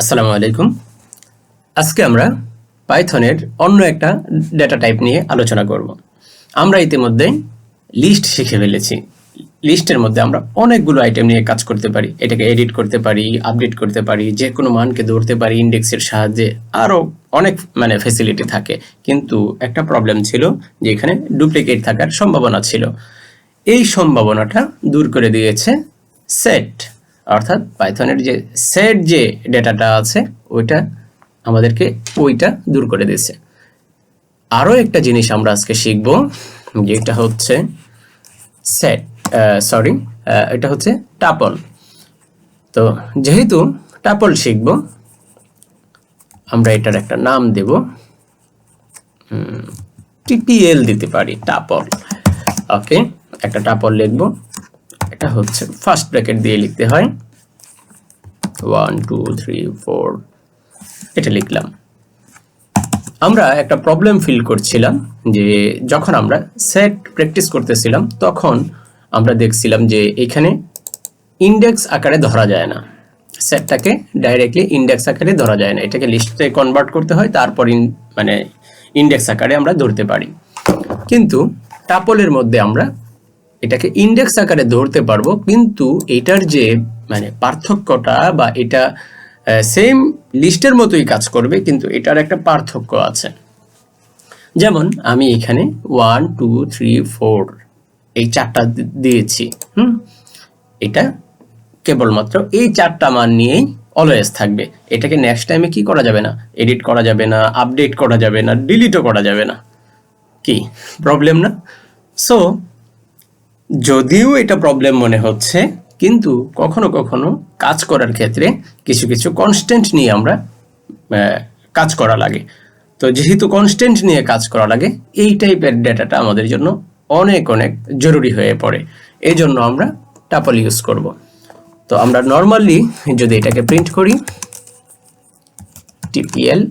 আসসালামু আলাইকুম। আজকে আমরা পাইথনের অন্য একটা ডেটা টাইপ নিয়ে আলোচনা করব। আমরা ইতিমধ্যে লিস্ট শিখে ফেলেছি। লিস্টের মধ্যে আমরা অনেকগুলো আইটেম নিয়ে কাজ করতে পারি। এটাকে এডিট করতে পারি, আপডেট করতে পারি, যে কোনো মানকে ধরতে পারি ইন্ডেক্সের সাহায্যে, আরও অনেক ফ্যাসিলিটি থাকে। কিন্তু একটা প্রবলেম ছিল যে এখানে ডুপ্লিকেট থাকার সম্ভাবনা ছিল। এই সম্ভাবনাটা দূর করে দিয়েছে সেট, অর্থাৎ পাইথনের যে সেট যে ডেটাটা আছে ওইটা আমাদেরকে দূর করে দিয়েছে। আরও একটা জিনিস আমরা আজকে শিখব, যেটা হচ্ছে সেট এটা হচ্ছে টাপল। তো যেহেতু টাপল শিখব, আমরা এটার একটা নাম দেব, টিপিএল দিতে পারি, টাপল। ওকে, একটা টাপল লিখব। এটা হচ্ছে ফার্স্ট ব্র্যাকেট দিয়ে লিখতে হয়, 1 2 3 4 এটা লিখলাম। আমরা একটা প্রবলেম ফিল করছিলাম যে যখন আমরা সেট প্র্যাকটিস করতেছিলাম তখন আমরা দেখছিলাম যে এখানে ইন্ডেক্স আকারে ধরা যায় না, সেটটাকে ডাইরেক্টলি ইন্ডেক্স আকারে ধরা যায় না, এটাকে লিস্টে কনভার্ট করতে হয়, তারপর ইন্ডেক্স আকারে আমরা ধরতে পারি। কিন্তু টাপলের মধ্যে আমরা এটাকে ইন্ডেক্স আকারে ধরতে পারবো, কিন্তু এটার যে পার্থক্যটা বা এটা সেম লিস্টের মতোই কাজ করবে, কিন্তু এটার একটা পার্থক্য আছে। যেমন আমি এখানে 1 2 3 4 এই চারটা দিয়েছি, এটা কেবলমাত্র এই চারটা মান নিয়েই অলওয়েজ থাকবে। এটাকে নেক্সট টাইমে কি করা যাবে না, এডিট করা যাবে না, আপডেট করা যাবে না, ডিলিটও করা যাবে না। কি প্রবলেম না? সো যদিও এটা প্রবলেম মনে হচ্ছে, কিন্তু কখনো কখনো কাজ করার ক্ষেত্রে কিছু কিছু কনস্ট্যান্ট নিয়ে আমরা কাজ করা লাগে। তো যেহেতু কনস্ট্যান্ট নিয়ে কাজ করা লাগে, এই টাইপের ডেটাটা আমাদের জন্য অনেক অনেক জরুরি হয়ে পড়ে। এই জন্য আমরা টাপল ইউজ করব। তো আমরা নর্মালি যদি এটাকে প্রিন্ট করি টিপিএল,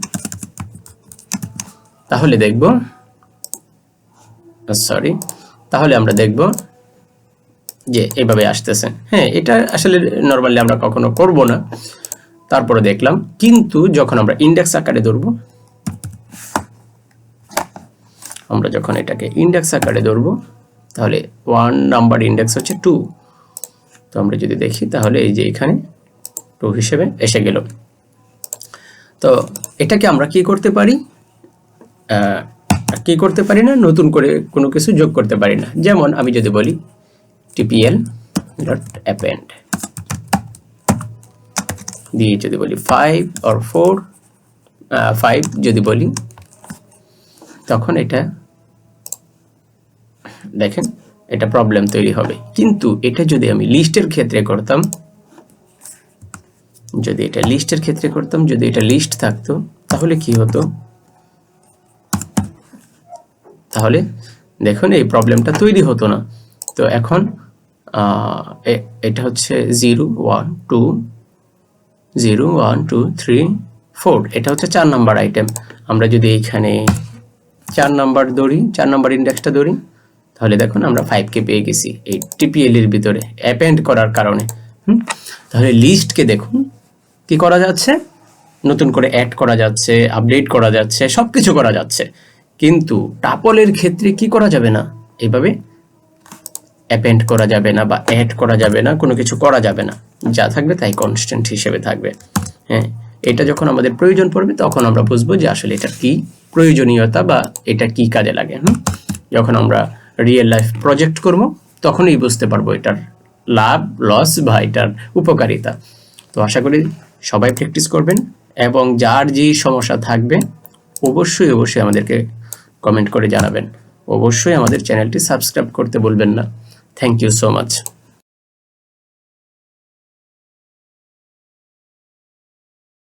তাহলে আমরা দেখব যে এভাবে আসতেছে। হ্যাঁ, এটা আসলে নরমালি আমরা কখনো করব না, তারপরে দেখলাম। কিন্তু যখন আমরা ইন্ডেক্স আকারে ধরব, আমরা যখন এটাকে ইন্ডেক্স আকারে ধরব, তাহলে 1 নাম্বার ইন্ডেক্স হচ্ছে 2। তো আমরা যদি দেখি তাহলে এই যে এখানে 2 হিসেবে এসে গেল। তো এটাকে আমরা কি করতে পারি না, নতুন করে কোনো কিছু যোগ করতে পারি না। যেমন আমি যদি বলি টিপিএল ডট অ্যাপেন্ড দিয়ে যদি বলি 5 or 4 5 যদি বলি, তখন এটা দেখেন এটা প্রবলেম তৈরি হবে। কিন্তু এটা যদি আমি লিস্টের ক্ষেত্রে করতাম, যদি এটা লিস্ট থাকতো, তাহলে কি হতো? তাহলে দেখুন এই প্রবলেমটা তৈরি হতো না। তো এখন এটা হচ্ছে 0 1 2 0 1 2 3 4, এটা হচ্ছে 4 নাম্বার আইটেম। আমরা যদি এইখানে 4 নাম্বার ধরি, 4 নাম্বার ইন্ডেক্সটা ধরি, তাহলে দেখুন আমরা 5 কে পেয়ে গেছি এই টিপিএল এর ভিতরে অ্যাপেন্ড করার কারণে। তাহলে লিস্টকে দেখুন কি করা যাচ্ছে, নতুন করে অ্যাড করা যাচ্ছে, আপডেট করা যাচ্ছে, সবকিছু করা যাচ্ছে। কিন্তু টাপলের ক্ষেত্রে কি করা যাবে না, এইভাবে অ্যাপেন্ড করা যাবে না বা অ্যাড করা যাবে না, কোনো কিছু করা যাবে না। যা থাকবে তাই কনস্ট্যান্ট হিসেবে থাকবে। হ্যাঁ, এটা যখন আমাদের প্রয়োজন পড়বে তখন আমরা বুঝবো যে আসলে এটার কি প্রয়োজনীয়তা বা এটা কি কাজে লাগে। যখন আমরা রিয়েল লাইফ প্রজেক্ট করব তখনই বুঝতে পারবো এটার লাভ লস বা এটার উপকারিতা। তো আশা করি সবাই প্র্যাকটিস করবেন, এবং যার যে সমস্যা থাকবে অবশ্যই আমাদেরকে কমেন্ট করে জানাবেন। অবশ্যই আমাদের চ্যানেলটি সাবস্ক্রাইব করতে ভুলবেন না। Thank you so much.